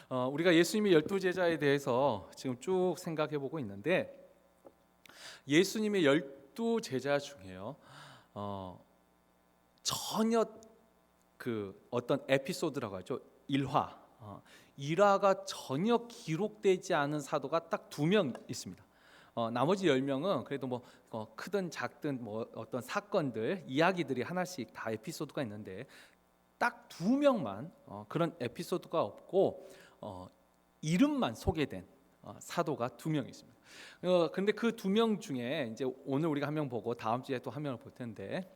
우리가 예수님의 12제자에 대해서 지금 쭉 생각해 보고 있는데, 예수님의 12제자 중에요, 전혀 그 어떤 에피소드라고 하죠, 일화가 전혀 기록되지 않은 사도가 딱 2명 있습니다. 나머지 10명은 그래도 뭐 크든 작든 뭐 어떤 사건들, 이야기들이 하나씩 다 에피소드가 있는데, 딱 2명만 그런 에피소드가 없고 이름만 소개된 사도가 2명 있습니다. 근데 그 2명 중에 이제 오늘 우리가 한 명 보고 다음 주에 또 한 명을 볼 텐데,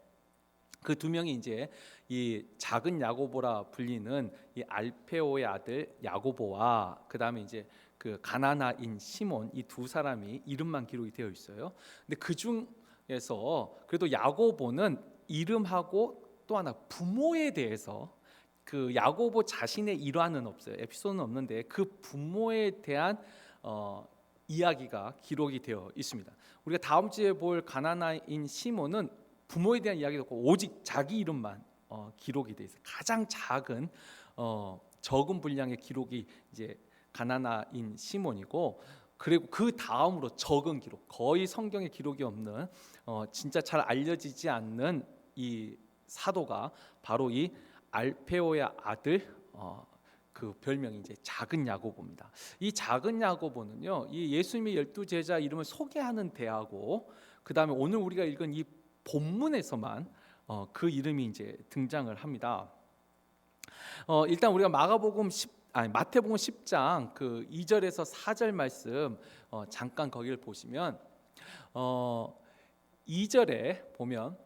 그 2명이 이제 이 작은 야고보라 불리는 이 알페오의 아들 야고보와 그 다음에 이제 그 가나나인 시몬, 이 2사람이 이름만 기록이 되어 있어요. 근데 그 중에서 그래도 야고보는 이름하고 또 하나 부모에 대해서, 그 야고보 자신의 일화는 없어요. 에피소드는 없는데 그 부모에 대한 이야기가 기록이 되어 있습니다. 우리가 다음 주에 볼 가나나인 시몬은 부모에 대한 이야기도 없고 오직 자기 이름만 기록이 되어 있어요. 가장 작은 적은 분량의 기록이 이제 가나나인 시몬이고, 그리고 그 다음으로 적은 기록, 거의 성경에 기록이 없는 진짜 잘 알려지지 않는 이 사도가 바로 이 알페오의 아들, 그 별명이 이제 작은 야고보입니다. 이 작은 야고보는요, 이 예수님의 12제자 이름을 소개하는 대하고 그 다음에 오늘 우리가 읽은 이 본문에서만 그 이름이 이제 등장을 합니다. 일단 우리가 마태복음 10장 그 2절에서 4절 말씀 잠깐 거기를 보시면 2절에 보면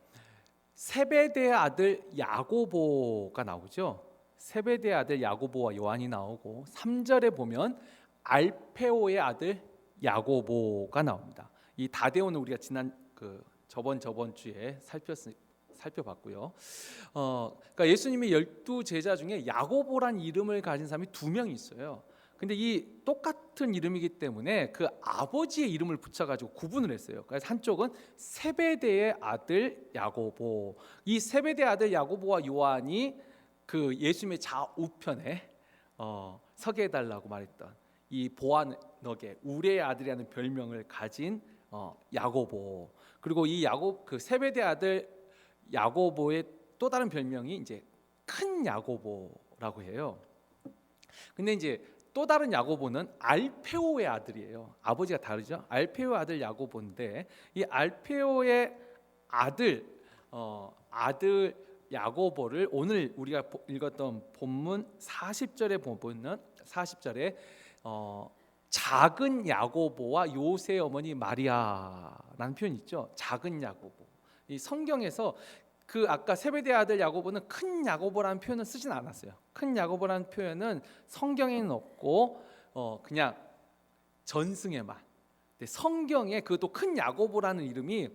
세베대의 아들 야고보가 나오죠. 세베대의 아들 야고보와 요한이 나오고, 3절에 보면 알페오의 아들 야고보가 나옵니다. 이 다데오는 우리가 지난 저번 주에 살펴봤고요. 그러니까 예수님의 12제자 중에 야고보란 이름을 가진 사람이 2명이 있어요. 근데 이 똑같은 이름이기 때문에 그 아버지의 이름을 붙여가지고 구분을 했어요. 그래서 한쪽은 세베대의 아들 야고보, 이 세베대의 아들 야고보와 요한이 그 예수님의 좌우편에 서게 해달라고 말했던 이 보아너게, 우레의 아들이라는 별명을 가진 야고보, 그리고 이 그 세베대 아들 야고보의 또 다른 별명이 이제 큰 야고보라고 해요. 근데 이제 또 다른 야고보는 알페오의 아들이에요. 아버지가 다르죠. 알페오의 아들 야고보인데, 이 알페오의 아들 야고보를 오늘 우리가 읽었던 본문 40절에 보면 40절에 작은 야고보와 요새의 어머니 마리아라는 표현이 있죠. 작은 야고보. 이 성경에서 그 아까 세베대 아들 야고보는 큰 야고보라는 표현을 쓰진 않았어요. 큰 야고보라는 표현은 성경에는 없고 그냥 전승에만. 근데 성경에 그것도 큰 야고보라는 이름이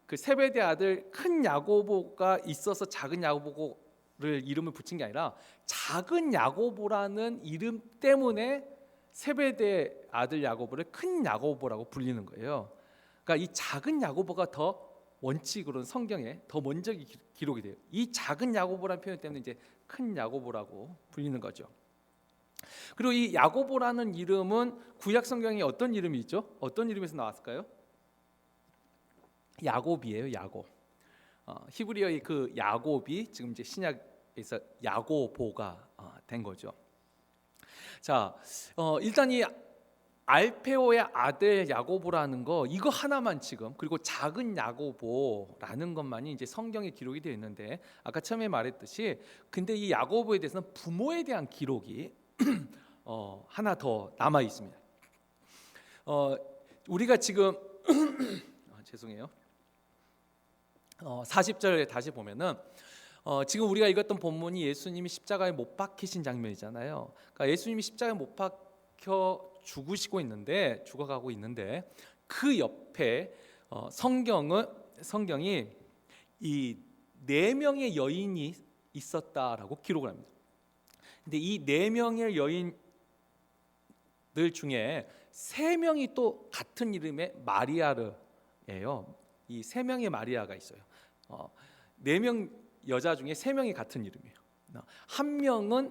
그 세베대 아들 큰 야고보가 있어서 작은 야고보를 이름을 붙인 게 아니라 작은 야고보라는 이름 때문에 세베대 아들 야고보를 큰 야고보라고 불리는 거예요. 그러니까 이 작은 야고보가 더 원칙으로는 성경에 더 먼저 기록이 돼요. 이 작은 야고보라는 표현 때문에 이제 큰 야고보라고 불리는 거죠. 그리고 이 야고보라는 이름은 구약 성경에 어떤 이름이 있죠? 어떤 이름에서 나왔을까요? 야곱이에요. 야곱. 히브리어의 그 야곱이 지금 이제 신약에서 야고보가 된 거죠. 자, 일단 이 알페오의 아들 야고보라는 거, 이거 하나만 지금, 그리고 작은 야고보라는 것만이 이제 성경에 기록이 되어 있는데, 아까 처음에 말했듯이 근데 이 야고보에 대해서는 부모에 대한 기록이 하나 더 남아 있습니다. 우리가 지금 죄송해요. 40절에 다시 보면은 지금 우리가 읽었던 본문이 예수님이 십자가에 못 박히신 장면이잖아요. 그러니까 예수님이 십자가에 못 박혀 죽어가고 있는데 그 옆에 성경이 이 4명의 여인이 있었다라고 기록을 합니다. 근데 이 4명의 여인들 중에 3명이 또 같은 이름의 마리아르예요. 이 3명의 마리아가 있어요. 4명 여자 중에 3명이 같은 이름이에요. 한 명은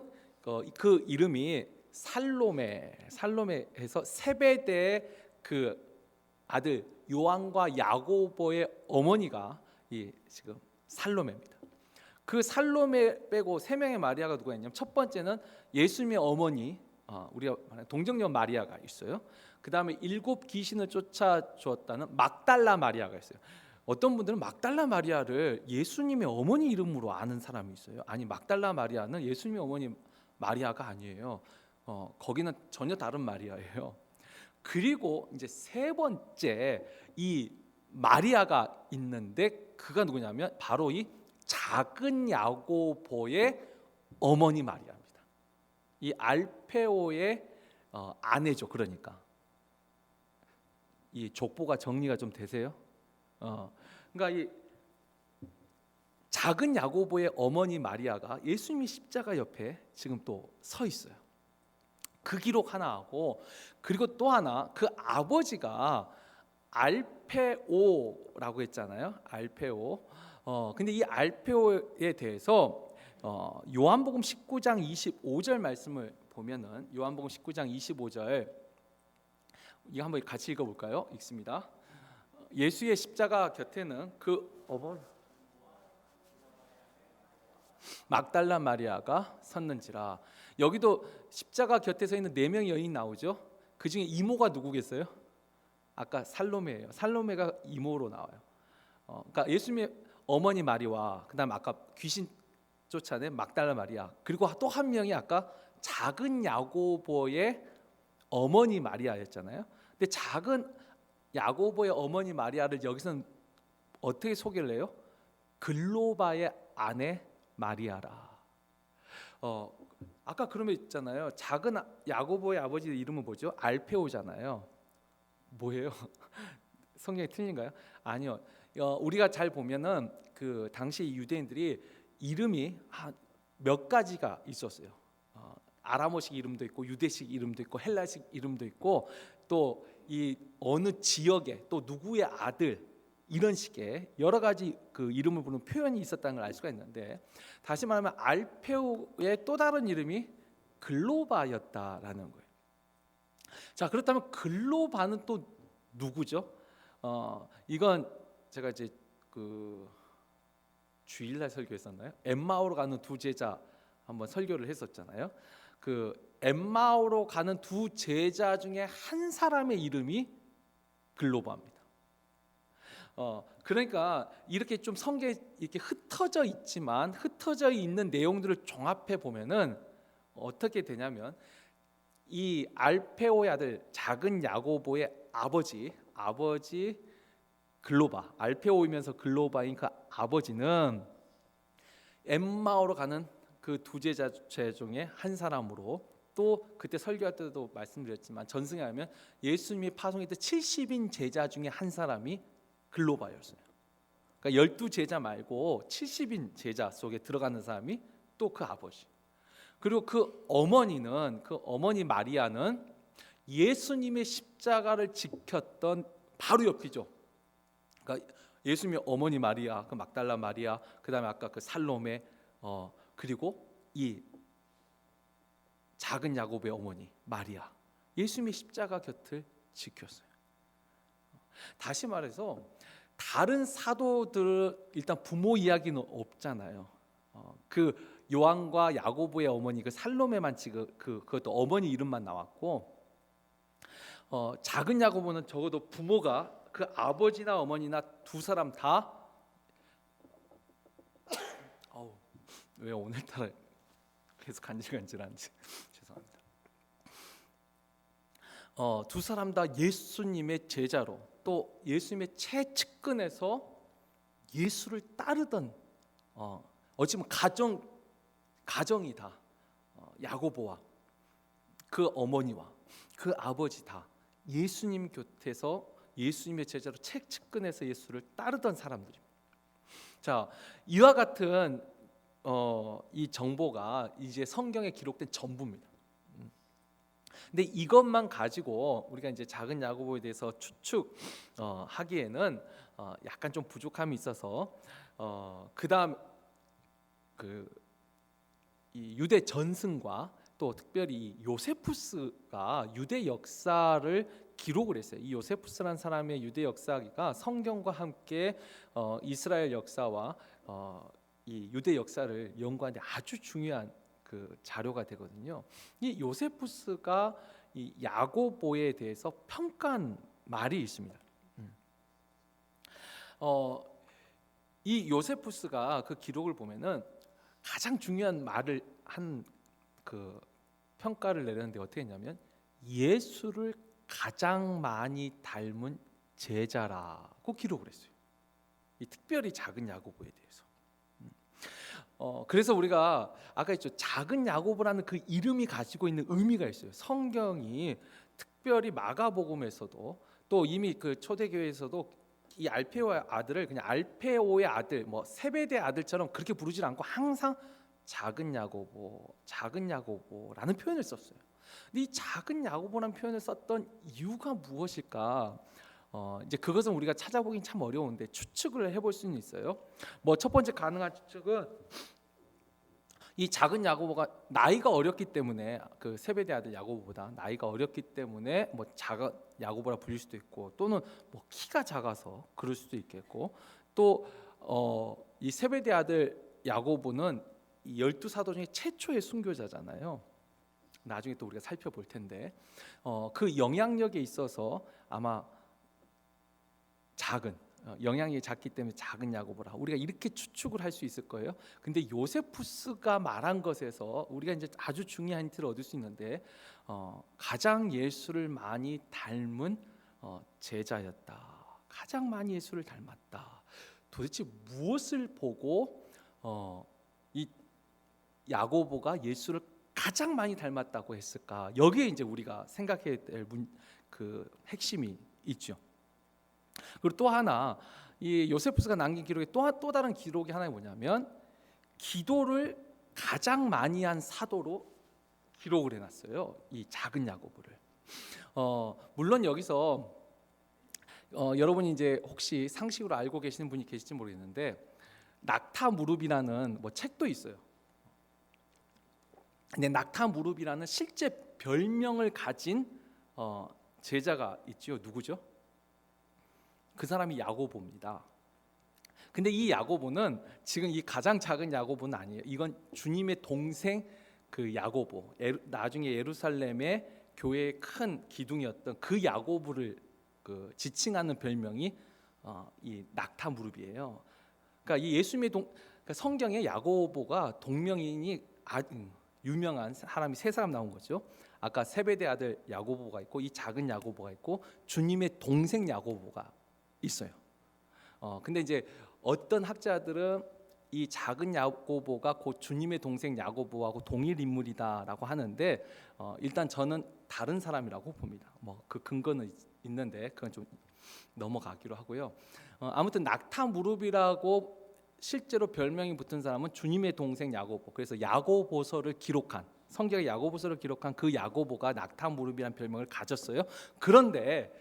그 이름이 살로메에서 세베대의 그 아들 요한과 야고보의 어머니가 이 지금 살로메입니다. 그 살로메 빼고 세 명의 마리아가 누가 있냐면, 첫 번째는 예수님의 어머니, 우리가 말하는 동정녀 마리아가 있어요. 그 다음에 7 귀신을 쫓아주었다는 막달라 마리아가 있어요. 어떤 분들은 막달라 마리아를 예수님의 어머니 이름으로 아는 사람이 있어요. 아니, 막달라 마리아는 예수님의 어머니 마리아가 아니에요. 거기는 전혀 다른 마리아예요. 그리고 이제 세 번째 이 마리아가 있는데, 그가 누구냐면 바로 이 작은 야고보의 어머니 마리아입니다. 이 알페오의 아내죠. 그러니까 이 족보가 정리가 좀 되세요? 그러니까 이 작은 야고보의 어머니 마리아가 예수님이 십자가 옆에 지금 또 서 있어요. 그 기록 하나 하고, 그리고 또 하나, 그 아버지가 알페오라고 했잖아요. 알페오. 근데 이 알페오에 대해서 요한복음 19장 25절 말씀을 보면은, 요한복음 19장 25절 이거 한번 같이 읽어볼까요? 읽습니다. 예수의 십자가 곁에는 그 어머니 막달라 마리아가 섰는지라. 여기도 십자가 곁에 서 있는 4명의 여인 나오죠. 그 중에 이모가 누구겠어요? 아까 살로메예요. 살로메가 이모로 나와요. 그러니까 예수님의 어머니 마리와 그다음 아까 귀신 쫓아낸 막달라 마리아, 그리고 또 한 명이 아까 작은 야고보의 어머니 마리아였잖아요. 근데 작은 야고보의 어머니 마리아를 여기서는 어떻게 소개를 해요? 글로바의 아내 마리아라. 아까 그러면 있잖아요. 작은 야고보의 아버지 이름은 뭐죠? 알페오잖아요. 뭐예요? 성경이 틀린가요? 아니요. 우리가 잘 보면은 그 당시 유대인들이 이름이 몇 가지가 있었어요. 아람어식 이름도 있고 유대식 이름도 있고 헬라식 이름도 있고, 또 이 어느 지역에 또 누구의 아들, 이런 식의 여러 가지 그 이름을 부르는 표현이 있었다는 걸 알 수가 있는데, 다시 말하면 알페오의 또 다른 이름이 글로바였다라는 거예요. 자, 그렇다면 글로바는 또 누구죠? 이건 제가 이제 그 주일날 설교했었나요? 엠마오로 가는 두 제자 한번 설교를 했었잖아요. 그 엠마오로 가는 두 제자 중에 한 사람의 이름이 글로바입니다. 그러니까 이렇게 좀 성경에 이렇게 흩어져 있지만, 흩어져 있는 내용들을 종합해 보면은 어떻게 되냐면, 이 알페오의 아들 작은 야고보의 아버지 글로바, 알페오이면서 글로바인 그 아버지는 엠마오로 가는 그 두 제자 중에 한 사람으로, 또 그때 설교할 때도 말씀드렸지만 전승에 하면 예수님이 파송했던 70인 제자 중에 한 사람이 글로바였어요. 그러니까 12제자 말고 70인 제자 속에 들어가는 사람이 또 그 아버지. 그리고 그 어머니는, 그 어머니 마리아는 예수님의 십자가를 지켰던 바로 옆이죠. 그러니까 예수님의 어머니 마리아, 그 막달라 마리아, 그다음에 아까 그 살로메, 그리고 이 작은 야고보의 어머니 마리아, 예수님의 십자가 곁을 지켰어요. 다시 말해서 다른 사도들 일단 부모 이야기는 없잖아요. 그 요한과 야고보의 어머니 그 살로메만 지금 그것도 어머니 이름만 나왔고, 작은 야고보는 적어도 부모가 그 아버지나 어머니나 두 사람 다 왜 오늘따라 계속 간질간질한지 죄송합니다. 두 사람 다 예수님의 제자로, 또 예수님의 최측근에서 예수를 따르던, 어찌보면 가정이 다 야고보와 그 어머니와 그 아버지 다 예수님 곁에서 예수님의 제자로 최측근에서 예수를 따르던 사람들입니다. 자, 이와 같은 이 정보가 이제 성경에 기록된 전부입니다. 근데 이것만 가지고 우리가 이제 작은 야고보에 대해서 추측하기에는 약간 좀 부족함이 있어서, 그다음 그 이 유대 전승과 또 특별히 요세푸스가 유대 역사를 기록을 했어요. 이 요세푸스라는 사람의 유대 역사가 성경과 함께 이스라엘 역사와 이 유대 역사를 연구하는데 아주 중요한 그 자료가 되거든요. 이 요세푸스가 이 야고보에 대해서 평가한 말이 있습니다. 이 요세푸스가 그 기록을 보면은 가장 중요한 말을 한 그 평가를 내렸는데 어떻게 했냐면 예수를 가장 많이 닮은 제자라고 기록을 했어요. 이 특별히 작은 야고보에 대해서. 그래서 우리가 아까 했죠. 작은 야고보라는 그 이름이 가지고 있는 의미가 있어요. 성경이 특별히 마가복음에서도 또 이미 그 초대교회에서도 이 알페오의 아들을 그냥 알페오의 아들, 뭐 세베대 아들처럼 그렇게 부르지 않고 항상 작은 야고보라는 표현을 썼어요. 근데 이 작은 야고보라는 표현을 썼던 이유가 무엇일까? 이제 그것은 우리가 찾아보긴 참 어려운데 추측을 해볼 수는 있어요. 뭐 첫 번째 가능한 추측은 이 작은 야고보가 나이가 어렸기 때문에 그 세베대 아들 야고보보다 나이가 어렸기 때문에 뭐 작은 야고보라 불릴 수도 있고 또는 뭐 키가 작아서 그럴 수도 있겠고 또 이 세베대 아들 야고보는 이 12사도 중에 최초의 순교자잖아요. 나중에 또 우리가 살펴볼 텐데 그 영향력에 있어서 아마 영향이 작기 때문에 작은 야고보라 우리가 이렇게 추측을 할 수 있을 거예요. 근데 요세푸스가 말한 것에서 우리가 이제 아주 중요한 힌트를 얻을 수 있는데 가장 예수를 많이 닮은 제자였다. 가장 많이 예수를 닮았다. 도대체 무엇을 보고 이 야고보가 예수를 가장 많이 닮았다고 했을까? 여기에 이제 우리가 생각해야 될 그 핵심이 있죠. 그리고 또 하나 이 요세푸스가 남긴 기록에 또 다른 기록이 하나 뭐냐면 기도를 가장 많이 한 사도로 기록을 해놨어요. 이 작은 야고보를. 물론 여기서 여러분이 이제 혹시 상식으로 알고 계시는 분이 계실지 모르겠는데 낙타무릎이라는 뭐 책도 있어요. 근데 낙타무릎이라는 실제 별명을 가진 제자가 있죠. 누구죠? 그 사람이 야고보입니다. 근데 이 야고보는 지금 이 가장 작은 야고보는 아니에요. 이건 주님의 동생 그 야고보. 나중에 예루살렘의 교회의 큰 기둥이었던 그 야고보를 그 지칭하는 별명이 이 낙타무릎이에요. 그러니까 이 예수님의 그러니까 성경에 야고보가 동명이인이 유명한 사람이 세 사람 나온 거죠. 아까 세베대 아들 야고보가 있고 이 작은 야고보가 있고 주님의 동생 야고보가 있어요. 근데 이제 어떤 학자들은 이 작은 야고보가 곧 주님의 동생 야고보하고 동일 인물이다라고 하는데 일단 저는 다른 사람이라고 봅니다. 뭐 그 근거는 있는데 그건 좀 넘어가기로 하고요. 아무튼 낙타무릎이라고 실제로 별명이 붙은 사람은 주님의 동생 야고보. 그래서 야고보서를 기록한 성경의 야고보서를 기록한 그 야고보가 낙타무릎이라는 별명을 가졌어요. 그런데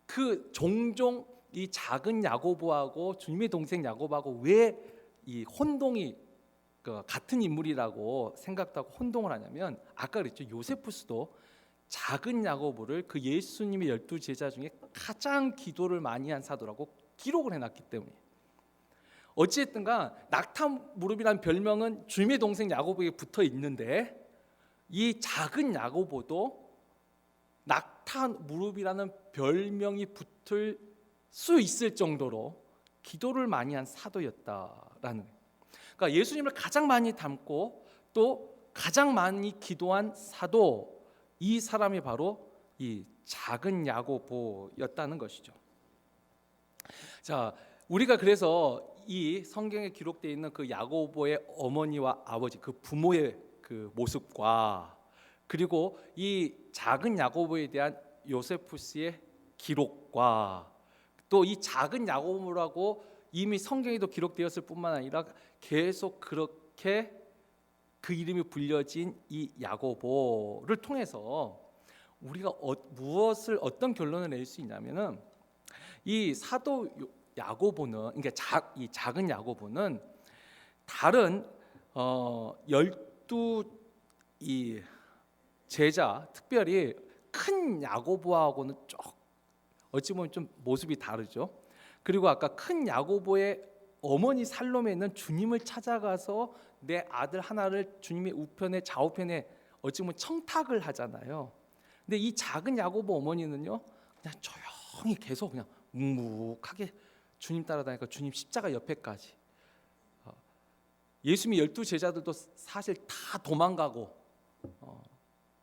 그 종종 이 작은 야고보하고 주님의 동생 야고보하고 왜 이 혼동이 같은 인물이라고 생각도 하고 혼동을 하냐면 아까 그랬죠. 요세푸스도 작은 야고보를 그 예수님의 12 제자 중에 가장 기도를 많이 한 사도라고 기록을 해놨기 때문에 어찌됐든가 낙타무릎이라는 별명은 주님의 동생 야고보에게 붙어 있는데 이 작은 야고보도 낙타무릎이라는 별명이 붙을 수 있을 정도로 기도를 많이 한 사도였다라는 거예요. 그러니까 예수님을 가장 많이 닮고 또 가장 많이 기도한 사도 이 사람이 바로 이 작은 야고보였다는 것이죠. 자, 우리가 그래서 이 성경에 기록되어 있는 그 야고보의 어머니와 아버지 그 부모의 그 모습과 그리고 이 작은 야고보에 대한 요세푸스의 기록과 또 이 작은 야고보라고 이미 성경에도 기록되었을 뿐만 아니라 계속 그렇게 그 이름이 불려진 이 야고보를 통해서 우리가 무엇을 어떤 결론을 낼 수 있냐면은 이 사도 야고보는 그러니까 이 작은 야고보는 다른 열두 이 제자, 특별히 큰 야고보하고는 어찌 보면 좀 모습이 다르죠. 그리고 아까 큰 야고보의 어머니 살로메는 주님을 찾아가서 내 아들 하나를 주님의 우편에 좌우편에 어찌 보면 청탁을 하잖아요. 근데 이 작은 야고보 어머니는요, 그냥 조용히 계속 그냥 묵묵하게 주님 따라다니까 주님 십자가 옆에까지. 예수님의 12제자들도 사실 다 도망가고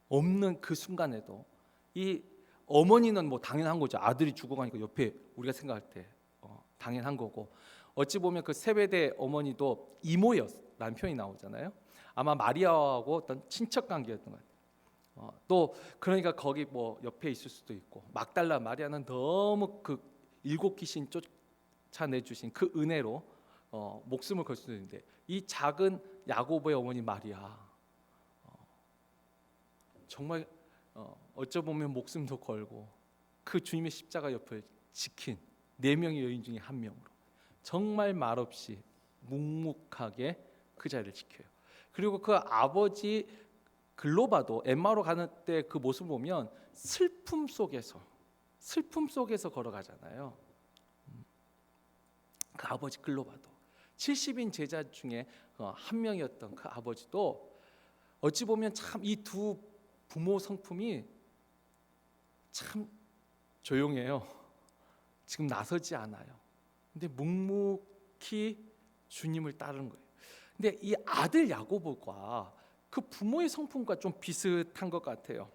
없는 그 순간에도 이 어머니는 뭐 당연한 거죠. 아들이 죽어가니까 옆에 우리가 생각할 때 당연한 거고, 어찌 보면 그 세베대 어머니도 이모였라는 표현이 나오잖아요. 아마 마리아하고 어떤 친척 관계였던 것 같아요. 또 그러니까 거기 뭐 옆에 있을 수도 있고, 막달라 마리아는 너무 그 7귀신 쫓아내 주신 그 은혜로 목숨을 걸 수도 있는데, 이 작은 야고보의 어머니 마리아 정말 어쩌 보면 목숨도 걸고 그 주님의 십자가 옆을 지킨 4명의 여인 중에 한 명으로 정말 말없이 묵묵하게 그 자리를 지켜요. 그리고 그 아버지 글로바도 엠마오로 가는 때 그 모습을 보면 슬픔 속에서 걸어가잖아요. 그 아버지 글로바도 70인 제자 중에 한 명이었던 그 아버지도 어찌 보면 참 이 두 부모 성품이 참 조용해요. 지금 나서지 않아요. 근데 묵묵히 주님을 따르는 거예요. 근데 이 아들 야고보가 그 부모의 성품과 좀 비슷한 것 같아요.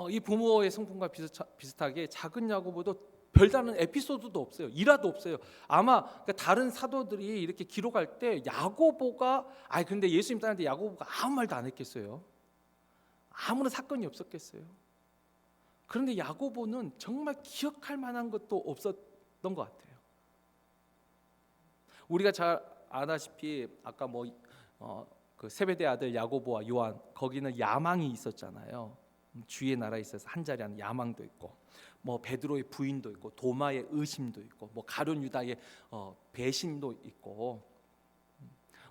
이 부모의 성품과 비슷하게 작은 야고보도 별다른 에피소드도 없어요. 일화도 없어요. 아마 그러니까 다른 사도들이 이렇게 기록할 때 야고보가 근데 예수님 따르는데 야고보가 아무 말도 안 했겠어요. 아무런 사건이 없었겠어요. 그런데 야고보는 정말 기억할 만한 것도 없었던 것 같아요. 우리가 잘 아다시피 아까 그 세베대 아들 야고보와 요한, 거기는 야망이 있었잖아요. 주의 나라에 있어서 한 자리 하는 야망도 있고, 뭐 베드로의 부인도 있고, 도마의 의심도 있고, 뭐 가룟 유다의 배신도 있고,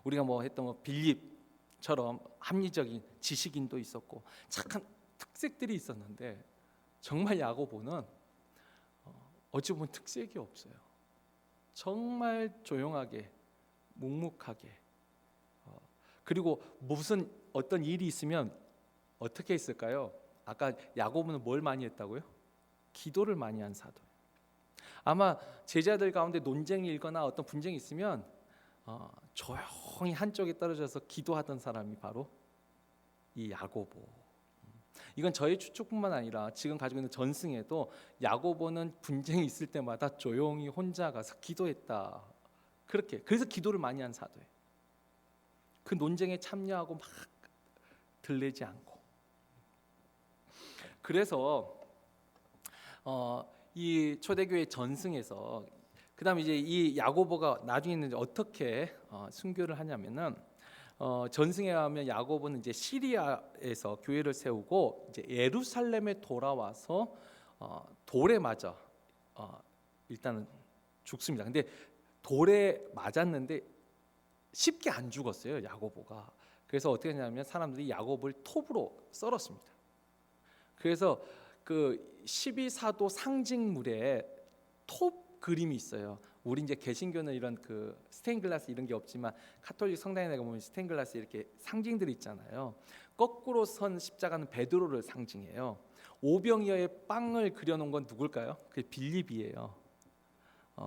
우리가 했던 빌립처럼 합리적인 지식인도 있었고, 착한 특색들이 있었는데, 정말 야고보는 어찌 보면 특색이 없어요. 정말 조용하게 묵묵하게, 그리고 무슨 어떤 일이 있으면 어떻게 했을까요? 아까 야고보는 뭘 많이 했다고요? 기도를 많이 한 사도. 아마 제자들 가운데 논쟁이 일거나 어떤 분쟁이 있으면 조용히 한쪽에 떨어져서 기도하던 사람이 바로 이 야고보. 이건 저의 추측뿐만 아니라 지금 가지고 있는 전승에도 야고보는 분쟁이 있을 때마다 조용히 혼자 가서 기도했다. 그래서 기도를 많이 한 사도예요. 그 논쟁에 참여하고 막 들리지 않고. 그래서 이 초대교회 전승에서 그다음에 이제 이 야고보가 나중에는 어떻게 순교를 하냐면은 전승에 가면 야고보는 이제 시리아에서 교회를 세우고 이제 예루살렘에 돌아와서 돌에 맞아 일단은 죽습니다. 근데 돌에 맞았는데 쉽게 안 죽었어요, 야고보가. 그래서 어떻게 했냐면 사람들이 야고보를 톱으로 썰었습니다. 그래서 그 12사도 상징물에 톱 그림이 있어요. 우리 이제 개신교는 이런 그 스테인글라스 이런 게 없지만 카톨릭 성당에 내가 보면 스테인글라스 이렇게 상징들이 있잖아요. 거꾸로 선 십자가는 베드로를 상징해요. 오병이어의 빵을 그려놓은 건 누굴까요? 그게 빌립이에요.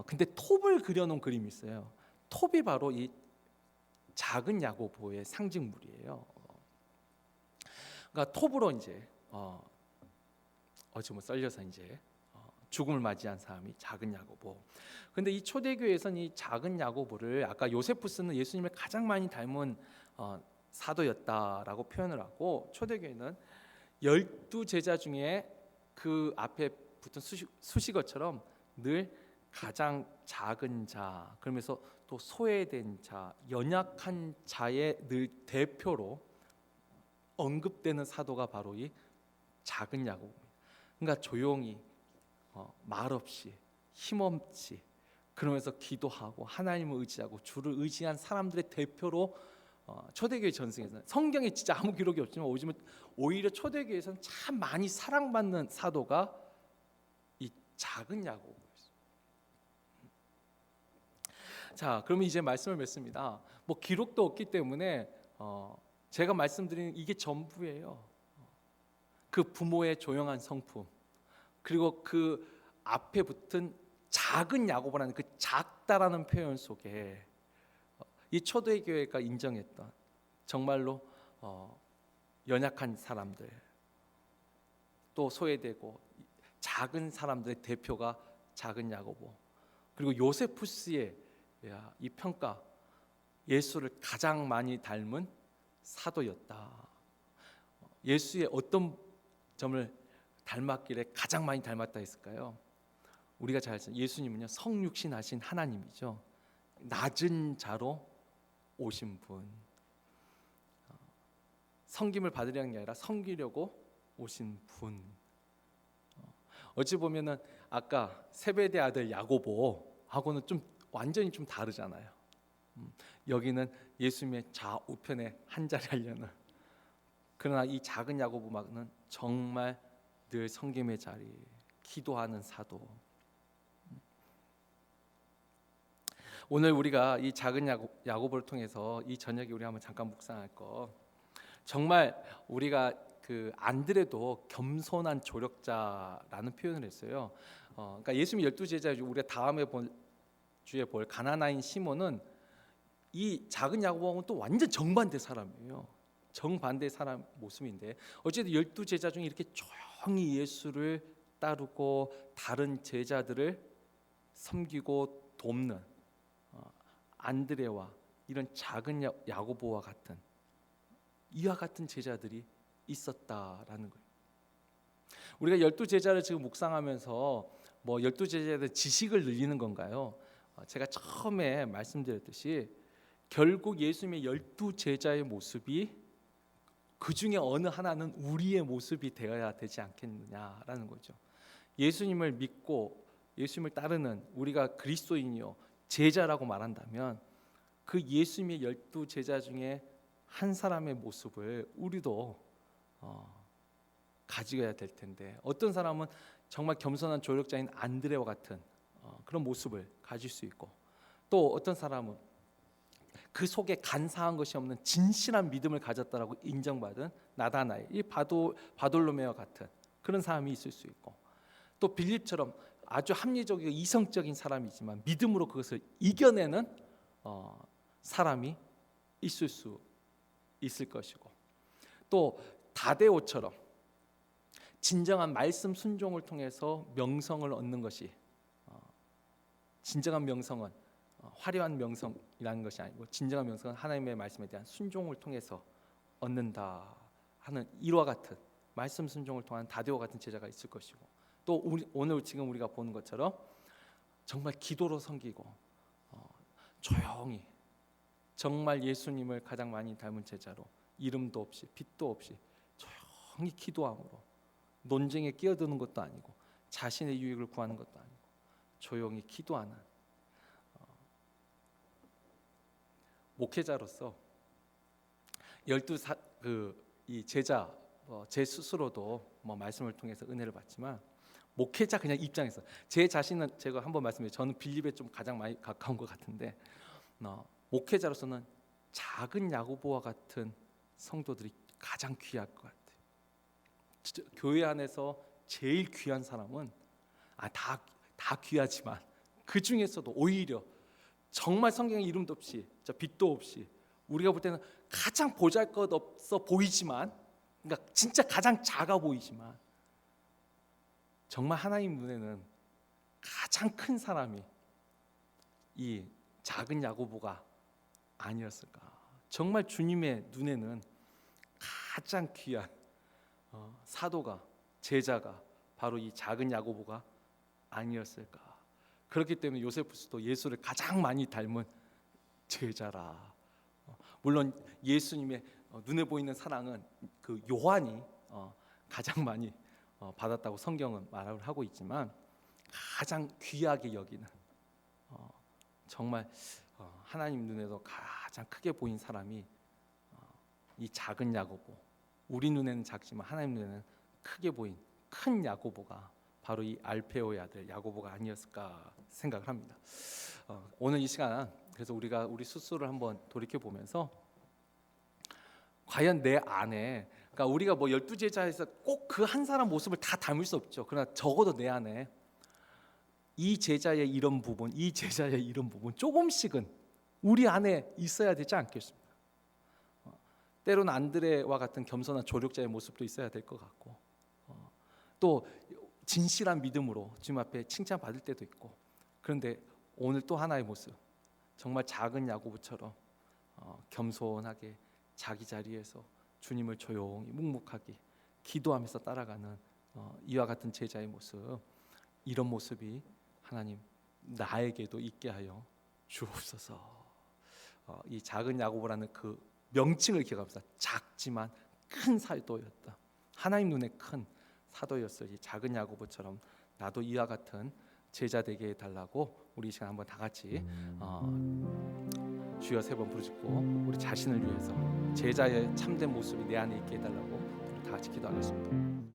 근데 톱을 그려놓은 그림이 있어요. 톱이 바로 이 작은 야고보의 상징물이에요. 그러니까 톱으로 이제 어찌 썰려서 이제 죽음을 맞이한 사람이 작은 야고보. 근데 이 초대교회에서는 이 작은 야고보를 아까 요세푸스는 예수님을 가장 많이 닮은 사도였다라고 표현을 하고, 초대교회는 12제자 중에 그 앞에 붙은 수식어처럼 늘 가장 작은 자, 그러면서 또 소외된 자, 연약한 자의 늘 대표로 언급되는 사도가 바로 이 작은 야고보입니다. 그러니까 조용히 말없이 힘없이 그러면서 기도하고 하나님을 의지하고 주를 의지한 사람들의 대표로 초대교회 전승에서는, 성경에 진짜 아무 기록이 없지만 오히려 초대교회에서는 참 많이 사랑받는 사도가 이 작은 야고보였어요. 자, 그러면 이제 말씀을 맺습니다. 뭐 기록도 없기 때문에 제가 말씀드리는 이게 전부예요. 그 부모의 조용한 성품, 그리고 그 앞에 붙은 작은 야고보라는 그 작다라는 표현 속에 이 초대교회가 인정했던 정말로 연약한 사람들, 또 소외되고 작은 사람들의 대표가 작은 야고보, 그리고 요세푸스의 이 평가, 예수를 가장 많이 닮은 사도였다. 예수의 어떤 점을 닮았길래 가장 많이 닮았다 했을까요? 우리가 잘 아는 예수님은요, 성육신 하신 하나님이죠. 낮은 자로 오신 분, 섬김을 받으려는 게 아니라 섬기려고 오신 분. 어찌 보면은 아까 세베대 아들 야고보하고는 좀 완전히 좀 다르잖아요. 여기는 예수님의 좌우편에 한 자리 하려는, 그러나 이 작은 야고보만은 정말 늘 섬김의 자리, 기도하는 사도. 오늘 우리가 이 작은 야고보를 통해서 이 저녁에 우리 한번 잠깐 묵상할 거, 정말 우리가 그 안드레도 겸손한 조력자라는 표현을 했어요. 그러니까 예수님 12제자 중 우리가 다음에 주에 볼 가나나인 시몬은 이 작은 야고보하고는 또 완전 정반대 사람이에요. 정반대 사람 모습인데, 어쨌든 12제자 중에 이렇게 조용히 예수를 따르고 다른 제자들을 섬기고 돕는 안드레와 이런 작은 야고보와 같은, 이와 같은 제자들이 있었다라는 거예요. 우리가 12제자를 지금 묵상하면서 뭐 12제자의 지식을 늘리는 건가요? 제가 처음에 말씀드렸듯이 결국 예수님의 12제자의 모습이 그 중에 어느 하나는 우리의 모습이 되어야 되지 않겠느냐라는 거죠. 예수님을 믿고 예수님을 따르는 우리가 그리스도인이요 제자라고 말한다면, 그 예수님의 12제자 중에 한 사람의 모습을 우리도 가지고야 될 텐데, 어떤 사람은 정말 겸손한 조력자인 안드레와 같은 그런 모습을 가질 수 있고, 또 어떤 사람은 그 속에 간사한 것이 없는 진실한 믿음을 가졌다라고 인정받은 나다나엘, 이 바돌로메와 같은 그런 사람이 있을 수 있고, 또 빌립처럼 아주 합리적이고 이성적인 사람이지만 믿음으로 그것을 이겨내는 사람이 있을 수 있을 것이고, 또 다데오처럼 진정한 말씀 순종을 통해서 명성을 얻는 것이, 진정한 명성은 화려한 명성이라는 것이 아니고, 진정한 명성은 하나님의 말씀에 대한 순종을 통해서 얻는다 하는 이와 같은 말씀 순종을 통한 다데오 같은 제자가 있을 것이고, 또 오늘 지금 우리가 보는 것처럼 정말 기도로 섬기고 조용히 정말 예수님을 가장 많이 닮은 제자로, 이름도 없이 빛도 없이 조용히 기도함으로, 논쟁에 끼어드는 것도 아니고 자신의 유익을 구하는 것도 아니고 조용히 기도하는 목회자로서 12이 제자, 제 스스로도 말씀을 통해서 은혜를 받지만, 목회자 그냥 입장에서 제 자신은, 제가 한번 말씀드려요, 저는 빌립에 좀 가장 많이 가까운 것 같은데, 목회자로서는 작은 야고보와 같은 성도들이 가장 귀할 것 같아요. 진짜 교회 안에서 제일 귀한 사람은 다 귀하지만 그 중에서도 오히려 정말 성경에 이름도 없이 빛도 없이 우리가 볼 때는 가장 보잘것없어 보이지만, 그러니까 진짜 가장 작아 보이지만 정말 하나님 눈에는 가장 큰 사람이 이 작은 야고보가 아니었을까. 정말 주님의 눈에는 가장 귀한 사도가, 제자가 바로 이 작은 야고보가 아니었을까. 그렇기 때문에 요세푸스도 예수를 가장 많이 닮은 제자라. 물론 예수님의 눈에 보이는 사랑은 그 요한이 가장 많이 받았다고 성경은 말을 하고 있지만, 가장 귀하게 여기는 정말 하나님 눈에도 가장 크게 보인 사람이 이 작은 야고보, 우리 눈에는 작지만 하나님 눈에는 크게 보인 큰 야고보가 바로 이 알페오의 아들 야고보가 아니었을까 생각을 합니다. 오늘 이 시간 그래서 우리가 우리 스스로를 한번 돌이켜 보면서 과연 내 안에, 그러니까 우리가 뭐 12제자에서 꼭 그 한 사람 모습을 다 닮을 수 없죠. 그러나 적어도 내 안에 이 제자의 이런 부분, 이 제자의 이런 부분 조금씩은 우리 안에 있어야 되지 않겠습니까? 때로는 안드레와 같은 겸손한 조력자의 모습도 있어야 될 것 같고, 또 진실한 믿음으로 주님 앞에 칭찬받을 때도 있고, 그런데 오늘 또 하나의 모습, 정말 작은 야고보처럼 겸손하게 자기 자리에서 주님을 조용히 묵묵하게 기도하면서 따라가는 이와 같은 제자의 모습, 이런 모습이 하나님 나에게도 있게 하여 주옵소서. 이 작은 야고보라는 그 명칭을 기억합시다. 작지만 큰 사도였다. 하나님 눈에 큰 사도였어. 이 작은 야고보처럼 나도 이와 같은 제자 되게 해달라고 우리 이 시간 한번 다 같이 주여 3번 부르짖고 우리 자신을 위해서 제자의 참된 모습이 내 안에 있게 해달라고 우리 다 같이 기도하겠습니다.